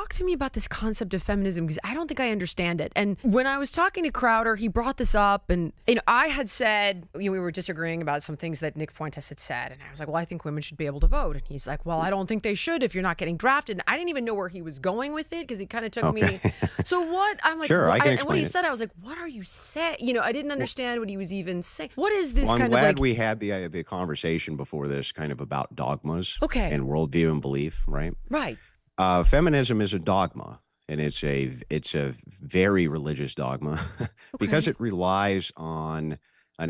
talk to me about this concept of feminism, because I don't think I understand it. And when I was talking to Crowder, he brought this up, and I had said, we were disagreeing about some things that Nick Fuentes had said, and I was like, well, I think women should be able to vote. And he's like, well, I don't think they should if you're not getting drafted. And I didn't even know where he was going with it, because he kind of took me. So what? I'm like, sure, I can explain and when he it. said, I was like, what are you saying? I didn't understand what he was even saying. What is this I'm kind glad of like? we had the conversation before this kind of about dogmas and worldview and belief, right? Right. Feminism is a dogma, and it's a very religious dogma because it relies on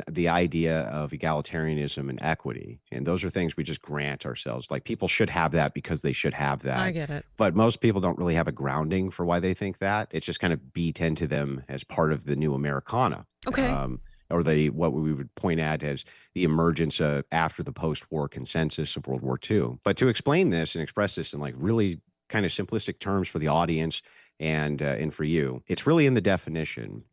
the idea of egalitarianism and equity. And those are things we just grant ourselves. Like, people should have that because they should have that. I get it. But most people don't really have a grounding for why they think that. It's just kind of beat into them as part of the new Americana. Okay. Or what we would point at as the emergence after the post-war consensus of World War II. But to explain this and express this in like really kind of simplistic terms for the audience and for you, it's really in the definition.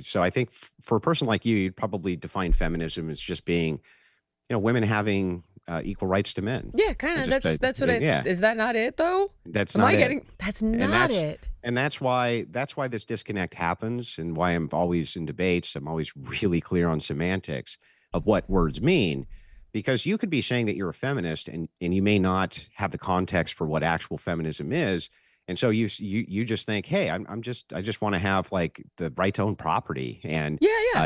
So I think for a person like you, you'd probably define feminism as just being, women having equal rights to men. Yeah, kind of. That's what is that not it though? That's not it. That's not it. And that's why this disconnect happens, and why I'm always in debates. I'm always really clear on semantics of what words mean, because you could be saying that you're a feminist and you may not have the context for what actual feminism is. And so you just think, hey, I just want to have like the right to own property and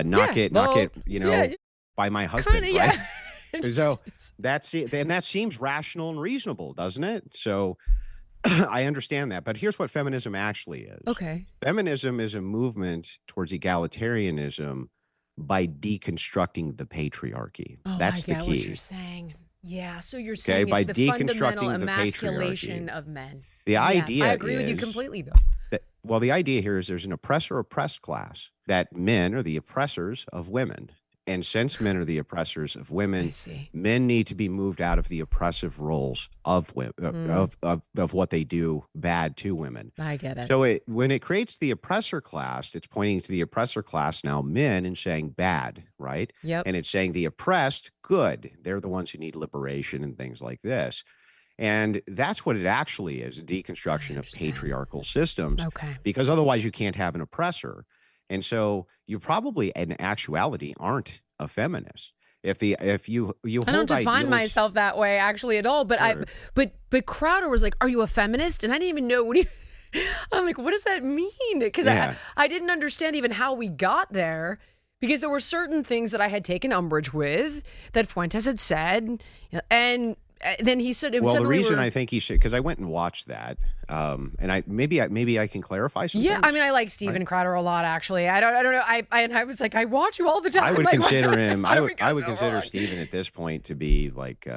not get by my husband, kinda, right? So that's it. And that seems rational and reasonable, doesn't it? So I understand that. But here's what feminism actually is. Okay. Feminism is a movement towards egalitarianism by deconstructing the patriarchy. Oh, that's the I get key. what you're saying. Yeah. So you're saying by it's the fundamental deconstructing the emasculation patriarchy of men. The idea I agree with you is completely, though. well, the idea here is there's an oppressor-oppressed class, that men are the oppressors of women. And since men are the oppressors of women, men need to be moved out of the oppressive roles of women, of what they do bad to women. I get it. So when it creates the oppressor class, it's pointing to the oppressor class, now men, and saying bad, right? Yep. And it's saying the oppressed, good. They're the ones who need liberation and things like this. And that's what it actually is, a deconstruction of patriarchal systems. Okay. Because otherwise you can't have an oppressor. And so you probably, in actuality, aren't a feminist. If you hold I don't define ideals, myself that way actually at all. But Sure. but Crowder was like, "Are you a feminist?" And I didn't even know what he. I'm like, what does that mean? Because I didn't understand even how we got there. Because there were certain things that I had taken umbrage with that Fuentes had said, and then he said, well, the reason I think he should, because I went and watched that, and maybe I can clarify some things. I mean, I like Steven Crowder a lot, actually. I don't know. I was like, I watch you all the time. I would consider him. I would so consider wrong. Steven at this point to be like,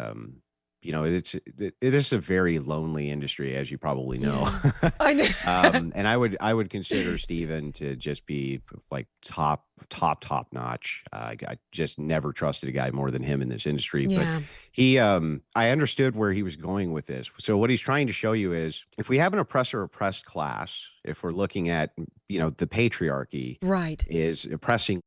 it is a very lonely industry, as you probably know. I know. And I would consider Steven to just be like top notch. I just never trusted a guy more than him in this industry. Yeah. But he, I understood where he was going with this. So what he's trying to show you is, if we have an oppressor-oppressed class, if we're looking at, the patriarchy, Right, is oppressing,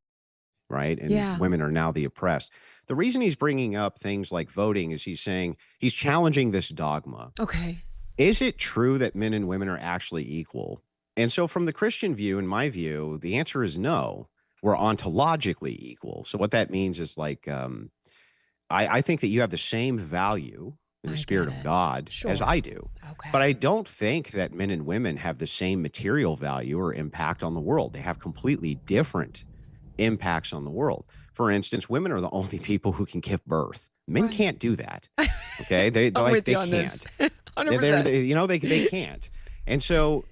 right? And women are now the oppressed. The reason he's bringing up things like voting is he's saying he's challenging this dogma. Okay. Is it true that men and women are actually equal? And so from the Christian view, in my view, the answer is no. We're ontologically equal. So what that means is like, I think that you have the same value in the Spirit of God as I do. Okay. But I don't think that men and women have the same material value or impact on the world. They have completely different impacts on the world. For instance, women are the only people who can give birth. Men can't do that. Okay, they can't. They can't. And so,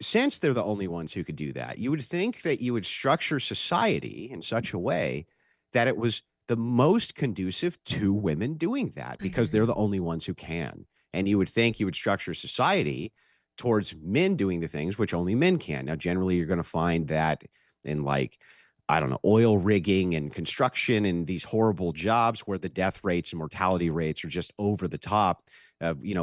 since they're the only ones who could do that, you would think that you would structure society in such a way that it was the most conducive to women doing that, because they're the only ones who can. And you would think you would structure society towards men doing the things which only men can. Now, generally, you're going to find that in like, I don't know, oil rigging and construction and these horrible jobs where the death rates and mortality rates are just over the top.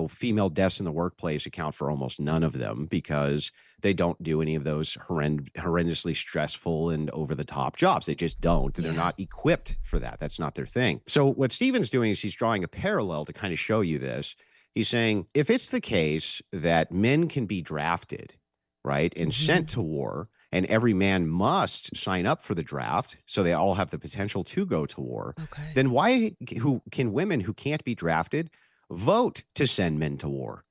Female deaths in the workplace account for almost none of them, because they don't do any of those horrendously stressful and over the top jobs. They just don't. They're not equipped for that. That's not their thing. So what Steven's doing is he's drawing a parallel to kind of show you this. He's saying if it's the case that men can be drafted, right, and sent to war, and every man must sign up for the draft so they all have the potential to go to war, Okay. then why can women who can't be drafted vote to send men to war?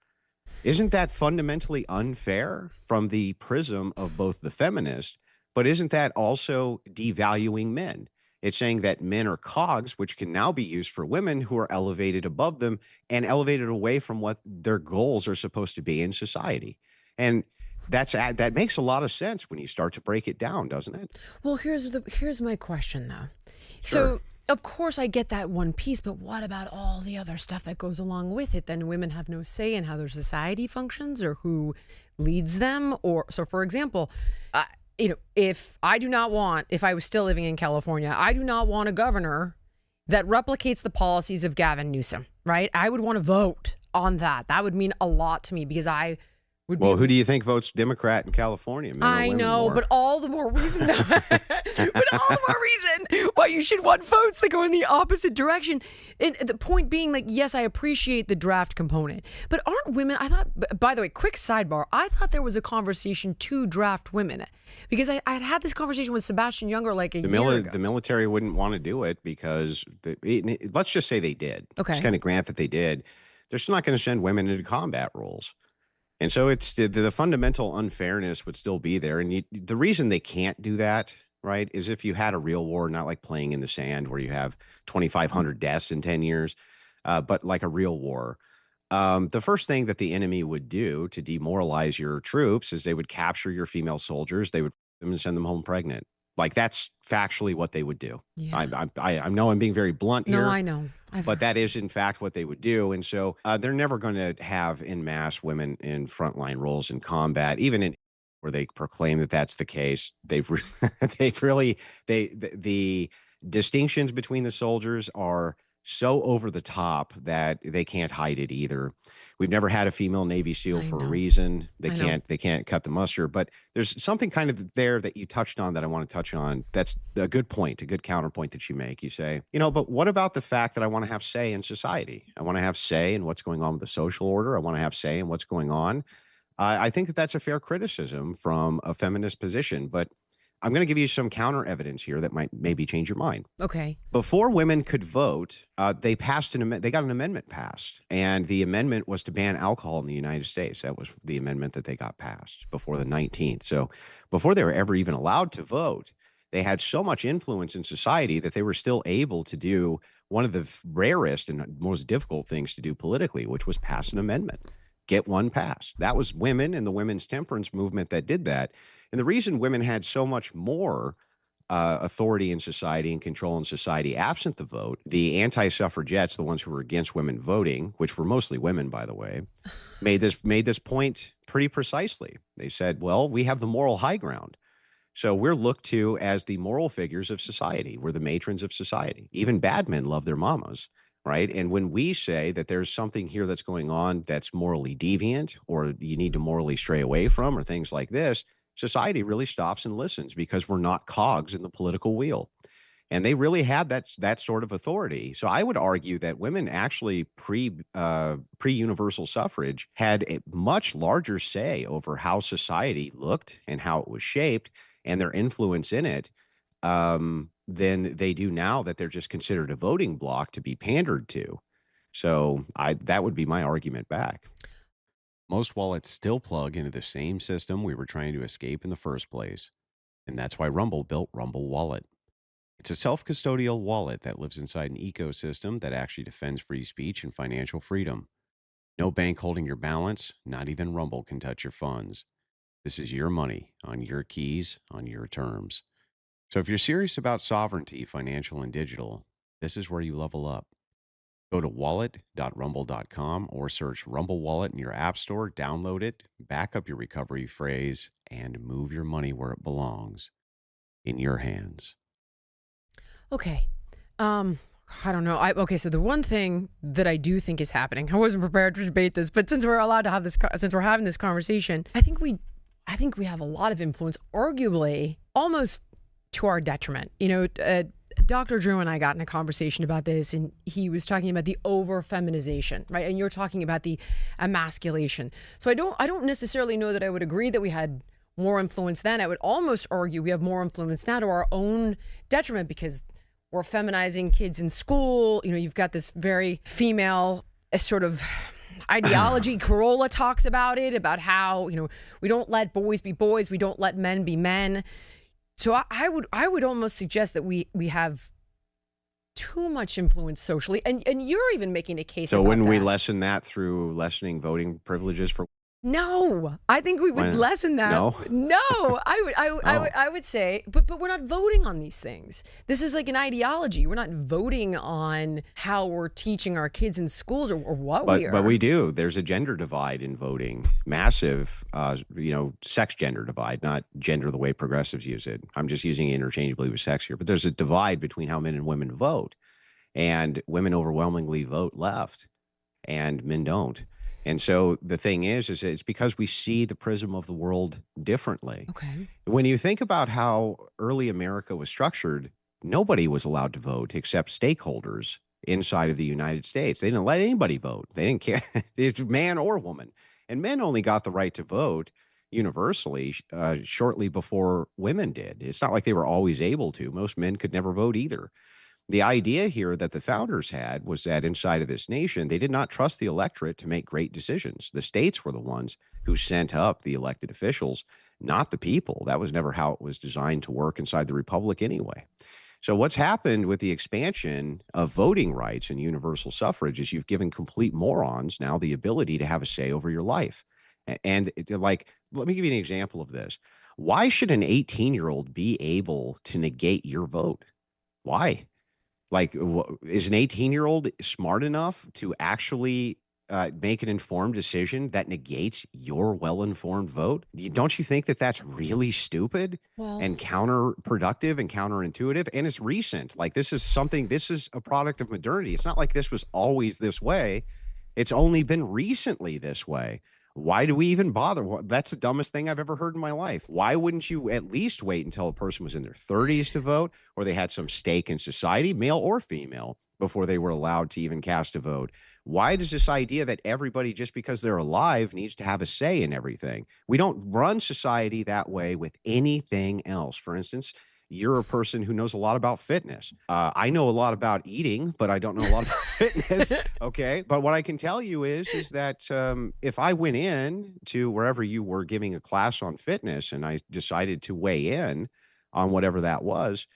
Isn't that fundamentally unfair from the prism of both the feminist, but isn't that also devaluing men? It's saying that men are cogs, which can now be used for women who are elevated above them and elevated away from what their goals are supposed to be in society. And that makes a lot of sense when you start to break it down, doesn't it? Well, here's my question though. Sure. So of course I get that one piece, but what about all the other stuff that goes along with it? Then women have no say in how their society functions or who leads them. Or so, for example, if I was still living in California, I do not want a governor that replicates the policies of Gavin Newsom, right? I would want to vote on that. That would mean a lot to me because I would be. Well, who do you think votes Democrat in California? Men or I women know, more? but all the more reason why you should want votes that go in the opposite direction. And the point being, like, yes, I appreciate the draft component, but aren't women, I thought, by the way, quick sidebar, I thought there was a conversation to draft women because I had this conversation with Sebastian Younger like a year ago. The military wouldn't want to do it because let's just say they did. Okay. Just kind of grant that they did. They're still not going to send women into combat roles. And so it's the fundamental unfairness would still be there. And the reason they can't do that, right, is if you had a real war, not like playing in the sand where you have 2,500 deaths in 10 years, but like a real war. The first thing that the enemy would do to demoralize your troops is they would capture your female soldiers. They would put them and send them home pregnant. Like that's factually what they would do. Yeah. I know I'm being very blunt here. No, I know. But that is, in fact, what they would do. And so they're never going to have en masse women in frontline roles in combat, even in where they proclaim that that's the case. The distinctions between the soldiers are so over the top that they can't hide it either. We've never had a female Navy SEAL for a reason. They can't cut the mustard. But there's something kind of there that you touched on that I want to touch on. That's a good point, a good counterpoint that you make. You say, but what about the fact that I want to have say in society? I want to have say in what's going on with the social order. I want to have say in what's going on. I think that that's a fair criticism from a feminist position, but I'm going to give you some counter evidence here that might maybe change your mind. Okay. Before women could vote, they got an amendment passed, and the amendment was to ban alcohol in the United States. That was the amendment that they got passed before the 19th. So before they were ever even allowed to vote, they had so much influence in society that they were still able to do one of the rarest and most difficult things to do politically, which was pass an amendment, get one passed. That was women and the women's temperance movement that did that. And the reason women had so much more authority in society and control in society absent the vote, the anti-suffragettes, the ones who were against women voting, which were mostly women, by the way, made this point pretty precisely. They said, well, we have the moral high ground. So we're looked to as the moral figures of society. We're the matrons of society. Even bad men love their mamas, right? And when we say that there's something here that's going on that's morally deviant or you need to morally stray away from or things like this, society really stops and listens because we're not cogs in the political wheel. And they really had that sort of authority. So I would argue that women actually pre-universal suffrage had a much larger say over how society looked and how it was shaped and their influence in it than they do now that they're just considered a voting bloc to be pandered to. So that would be my argument back. Most wallets still plug into the same system we were trying to escape in the first place. And that's why Rumble built Rumble Wallet. It's a self-custodial wallet that lives inside an ecosystem that actually defends free speech and financial freedom. No bank holding your balance, not even Rumble can touch your funds. This is your money, on your keys, on your terms. So if you're serious about sovereignty, financial and digital, this is where you level up. Go to wallet.rumble.com or search Rumble Wallet in your app store, download it, back up your recovery phrase, and move your money where it belongs, in your hands. Okay. I don't know. So the one thing that I do think is happening, I wasn't prepared to debate this, but since we're allowed to have this, since we're having this conversation, I think we have a lot of influence, arguably almost to our detriment. Dr. Drew and I got in a conversation about this, and he was talking about the over-feminization, right? And you're talking about the emasculation. So I don't necessarily know that I would agree that we had more influence then. I would almost argue we have more influence now to our own detriment because we're feminizing kids in school. You've got this very female sort of ideology. Corolla talks about it, about how, we don't let boys be boys. We don't let men be men. So I would almost suggest that we have too much influence socially. And you're even making a case So about wouldn't we that. lessen that through lessening voting privileges for? No, I think we would lessen that. No? No, I would say, but we're not voting on these things. This is like an ideology. We're not voting on how we're teaching our kids in schools or what we are. But we do. There's a gender divide in voting, massive, sex gender divide, not gender the way progressives use it. I'm just using it interchangeably with sex here. But there's a divide between how men and women vote, and women overwhelmingly vote left, and men don't. And so the thing is it's because we see the prism of the world differently. Okay. When you think about how early America was structured, nobody was allowed to vote except stakeholders inside of the United States. They didn't let anybody vote. They didn't care if man or woman. And men only got the right to vote universally shortly before women did. It's not like they were always able to. Most men could never vote either. The idea here that the founders had was that inside of this nation, they did not trust the electorate to make great decisions. The states were the ones who sent up the elected officials, not the people. That was never how it was designed to work inside the republic anyway. So what's happened with the expansion of voting rights and universal suffrage is you've given complete morons now the ability to have a say over your life. And let me give you an example of this. Why should an 18-year-old be able to negate your vote? Why? Like, is an 18-year-old smart enough to actually make an informed decision that negates your well-informed vote? Don't you think that that's really stupid and counterproductive and counterintuitive? And it's recent. Like, this is a product of modernity. It's not like this was always this way. It's only been recently this way. Why do we even bother? That's the dumbest thing I've ever heard in my life. Why wouldn't you at least wait until a person was in their 30s to vote, or they had some stake in society, male or female, before they were allowed to even cast a vote? Why does this idea that everybody, just because they're alive, needs to have a say in everything? We don't run society that way with anything else. For instance, you're a person who knows a lot about fitness. I know a lot about eating, but I don't know a lot about fitness. Okay. But what I can tell you is that if I went in to wherever you were giving a class on fitness and I decided to weigh in on whatever that was,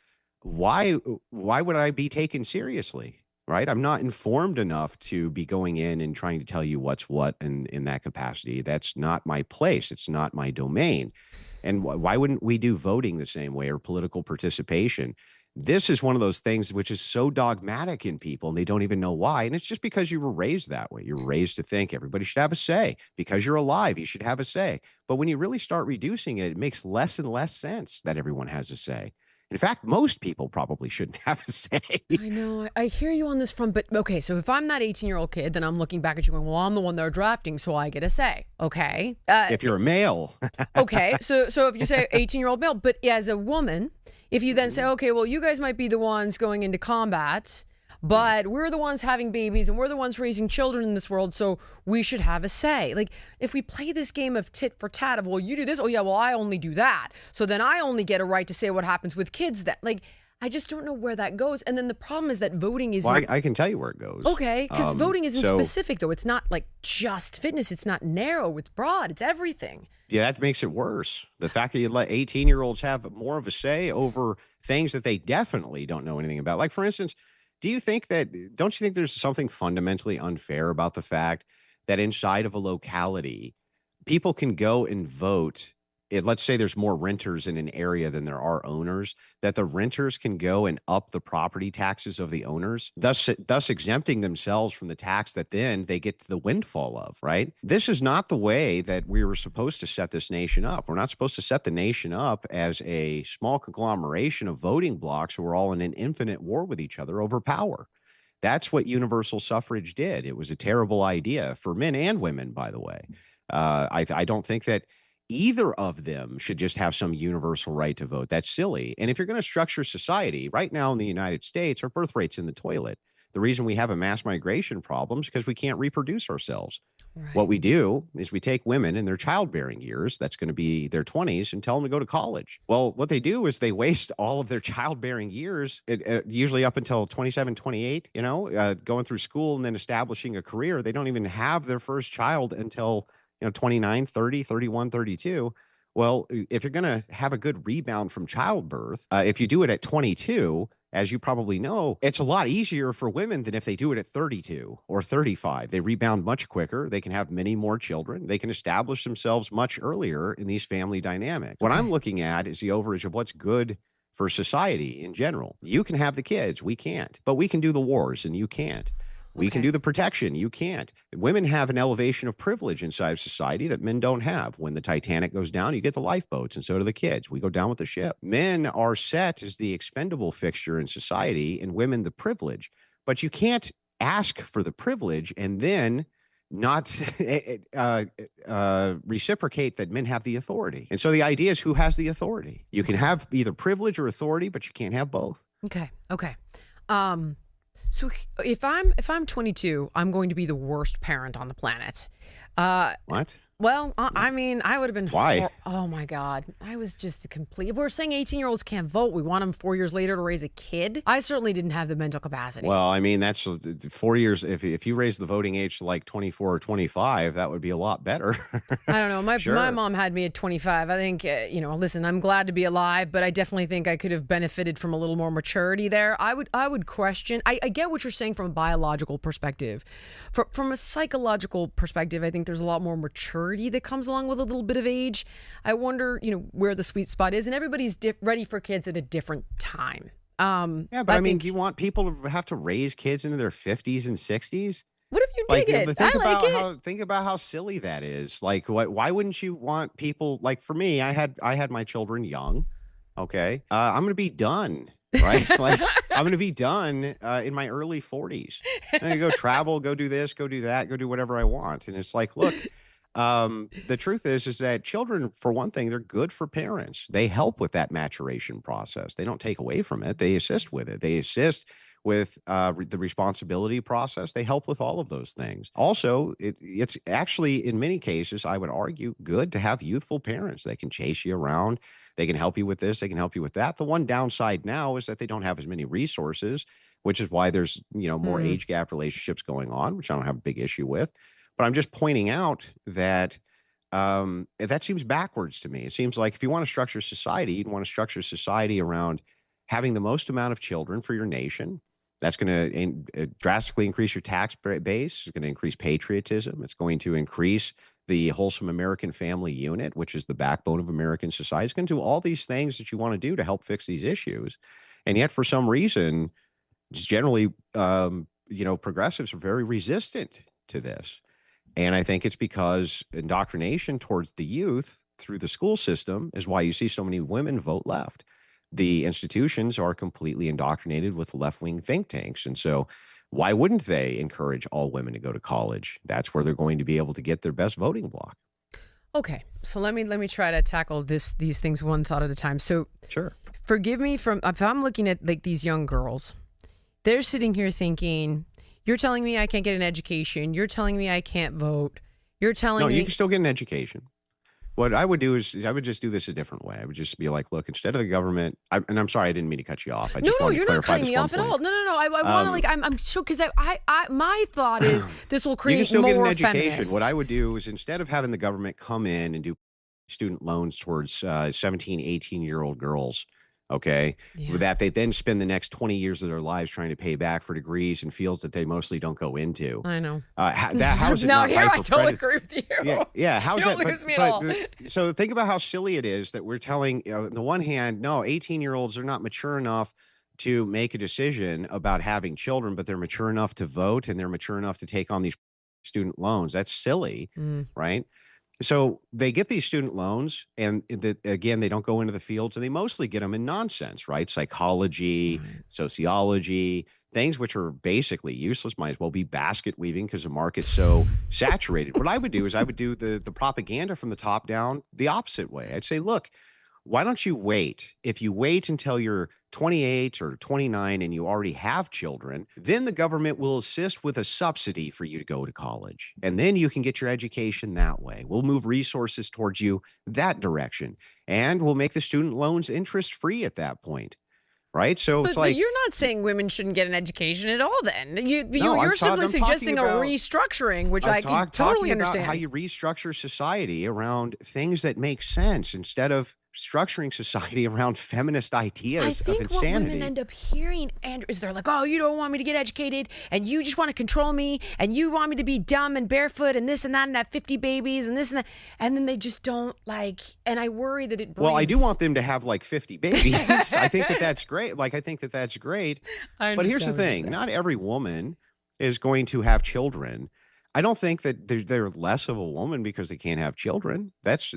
why would I be taken seriously? Right. I'm not informed enough to be going in and trying to tell you what's what in that capacity. That's not my place. It's not my domain. And why wouldn't we do voting the same way, or political participation? This is one of those things which is so dogmatic in people, and they don't even know why. And it's just because you were raised that way. You're raised to think everybody should have a say. Because you're alive, you should have a say. But when you really start reducing it, it makes less and less sense that everyone has a say. In fact, most people probably shouldn't have a say. I know. I hear you on this front, but okay, so if I'm that 18-year-old kid, then I'm looking back at you going, well, I'm the one they're drafting, so I get a say. Okay. If you're a male. Okay, so if you say 18-year-old male, but as a woman, if you then say, okay, well, you guys might be the ones going into combat, but we're the ones having babies and we're the ones raising children in this world, so we should have a say. Like, if we play this game of tit for tat of, well, you do this, oh yeah, well, I only do that, so then I only get a right to say what happens with kids, that, like, I just don't know where that goes. And then the problem is that voting isn't... Well, I can tell you where it goes. Okay, because voting isn't specific, though. It's not like just fitness. It's not narrow. It's broad. It's everything. Yeah, that makes it worse. The fact that you let 18-year-olds have more of a say over things that they definitely don't know anything about. Like, for instance, don't you think there's something fundamentally unfair about the fact that inside of a locality, people can go and vote? Let's say there's more renters in an area than there are owners, that the renters can go and up the property taxes of the owners, thus exempting themselves from the tax that then they get the windfall of, right? This is not the way that we were supposed to set this nation up. We're not supposed to set the nation up as a small conglomeration of voting blocks who are all in an infinite war with each other over power. That's what universal suffrage did. It was a terrible idea for men and women, by the way. I don't think that either of them should just have some universal right to vote. That's silly. And if you're going to structure society right now in the United States, our birth rate's in the toilet. The reason we have a mass migration problem is because we can't reproduce ourselves. What Right. we do is we take women in their childbearing years, that's going to be their 20s, and tell them to go to college. Well, what they do is they waste all of their childbearing years, usually up until 27, 28, going through school and then establishing a career. They don't even have their first child until 29, 30, 31, 32. Well, if you're going to have a good rebound from childbirth, if you do it at 22, as you probably know, it's a lot easier for women than if they do it at 32 or 35. They rebound much quicker. They can have many more children. They can establish themselves much earlier in these family dynamics. What I'm Okay. looking at is the overage of what's good for society in general. You can have the kids, we can't, but we can do the wars and you can't. We can Okay. do the protection. You can't. Women have an elevation of privilege inside of society that men don't have. When the Titanic goes down, you get the lifeboats, and so do the kids. We go down with the ship. Men are set as the expendable fixture in society, and women the privilege. But you can't ask for the privilege and then not reciprocate that men have the authority. And so the idea is who has the authority. You can have either privilege or authority, but you can't have both. Okay. Okay. Um, so if I'm 22, I'm going to be the worst parent on the planet. What? Well, I mean, I would have been. Why? Oh my God, I was just a complete. We're saying 18-year-olds can't vote. We want them 4 years later to raise a kid. I certainly didn't have the mental capacity. Well, I mean, that's 4 years. If you raise the voting age to like 24 or 25, that would be a lot better. I don't know. My Sure. mom had me at 25. I think listen, I'm glad to be alive, but I definitely think I could have benefited from a little more maturity there. I would question. I get what you're saying from a biological perspective. From a psychological perspective, I think there's a lot more maturity that comes along with a little bit of age. I wonder, where the sweet spot is, and everybody's ready for kids at a different time. Yeah, but I mean, think, do you want people to have to raise kids into their 50s and 60s? what if you Like, dig it? think I like about it. how silly that is. Like, why wouldn't you want people like for me? I had my children young. Okay, I'm gonna be done. Right, like I'm gonna be done in my early 40s. I'm gonna go travel, go do this, go do that, go do whatever I want. And it's like, look, the truth is that children, for one thing, they're good for parents. They help with that maturation process. They don't take away from it. They assist with it. They assist with the responsibility process. They help with all of those things. Also, it's actually, in many cases, I would argue, good to have youthful parents. They can chase you around. They can help you with this. They can help you with that. The one downside now is that they don't have as many resources, which is why there's more Mm, age gap relationships going on, which I don't have a big issue with. But I'm just pointing out that that seems backwards to me. It seems like if you want to structure society, you'd want to structure society around having the most amount of children for your nation. That's going to drastically increase your tax base. It's going to increase patriotism. It's going to increase the wholesome American family unit, which is the backbone of American society. It's going to do all these things that you want to do to help fix these issues. And yet, for some reason, just generally, progressives are very resistant to this. And I think it's because indoctrination towards the youth through the school system is why you see so many women vote left. The institutions are completely indoctrinated with left-wing think tanks. And so why wouldn't they encourage all women to go to college? That's where they're going to be able to get their best voting block. okay, so let me try to tackle these things one thought at a time. So Sure. forgive me from if I'm looking at like these young girls, they're sitting here thinking, you're telling me I can't get an education. You're telling me I can't vote. You're No, telling you me, can still get an education. What I would do is I would just do this a different way. I would just be like, look, instead of the government, and I'm sorry, I didn't mean to cut you off. I no, just no, wanted to you're not clarify cutting this me one off at point. all. No, no, no. I want to Um, I'm sure because my thought is this will you can create still get an more education. feminists. What I would do is instead of having the government come in and do student loans towards 17, 18-year-old girls, okay, with Yeah. that they then spend the next 20 years of their lives trying to pay back for degrees in fields that they mostly don't go into. I know. How is it Now not here right I for totally predators? agree with you. Yeah, yeah. How's You don't that? lose me at all. So think about how silly it is that we're telling, on the one hand, no, 18-year-olds are not mature enough to make a decision about having children, but they're mature enough to vote and they're mature enough to take on these student loans. That's silly, Mm, right? So they get these student loans, and again, they don't go into the fields, and they mostly get them in nonsense, right? Psychology, right. sociology, things which are basically useless might as well be basket weaving because the market's so saturated. What I would do is I would do the propaganda from the top down the opposite way. I'd say, look, why don't you wait? If you wait until you're 28 or 29 and you already have children, then the government will assist with a subsidy for you to go to college. And then you can get your education that way. We'll move resources towards you that direction. And we'll make the student loans interest free at that point. Right. So it's But like, you're not saying women shouldn't get an education at all then. No, You're simply I'm talking suggesting a about restructuring, which I can talking totally about understand. how you restructure society around things that make sense instead of structuring society around feminist I ideas of think what women insanity. end up hearing, Andrew, is they're like, oh, you don't want me to get educated, and you just want to control me, and you want me to be dumb and barefoot, and this and that, and have 50 babies, and this and that. And then they just don't like, and I worry that it breeds... Well, I do want them to have like 50 babies. I think that that's great. Like, I think that that's great. But here's the thing. Not every woman is going to have children. I don't think that they're less of a woman because they can't have children. That's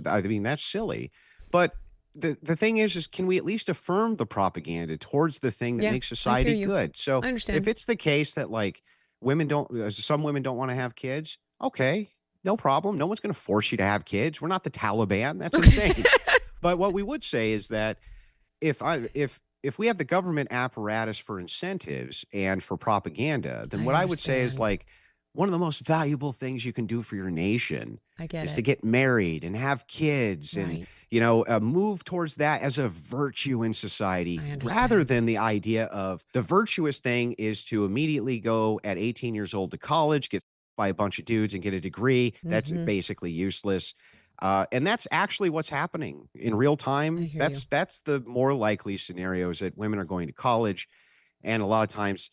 silly. But the thing is can we at least affirm the propaganda towards the thing that Yeah, makes I hear society you. good? So I understand. if it's the case that like some women don't want to have kids, okay, no problem. No one's going to force you to have kids. We're not the Taliban. That's insane. But what we would say is that if we have the government apparatus for incentives and for propaganda, then what I would say is understand. like one of the most valuable things you can do for your nation I get is it. to get married and have kids and Right. move towards that as a virtue in society I rather understand. than the idea of the virtuous thing is to immediately go at 18 years old to college, get by a bunch of dudes and get a degree. That's Mm-hmm. basically useless. And that's actually what's happening in real I time. hear you. That's the more likely scenarios that women are going to college, and a lot of times,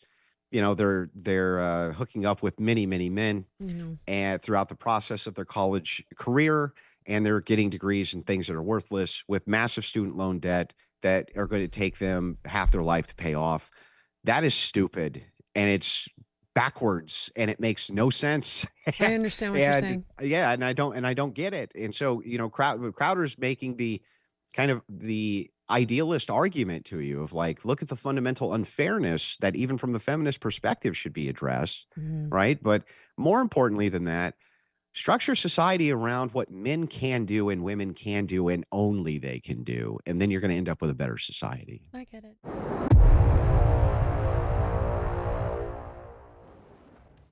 they're hooking up with many men You know. and throughout the process of their college career, and they're getting degrees in things that are worthless with massive student loan debt that are going to take them half their life to pay off. That is stupid, and it's backwards, and it makes no sense. I understand what you're And saying. yeah, and I don't get it. And so, Crowder's making the idealist argument to you of like, look at the fundamental unfairness that even from the feminist perspective should be addressed, Mhm. right? But more importantly than that, structure society around what men can do and women can do and only they can do, and then you're going to end up with a better society. I get it.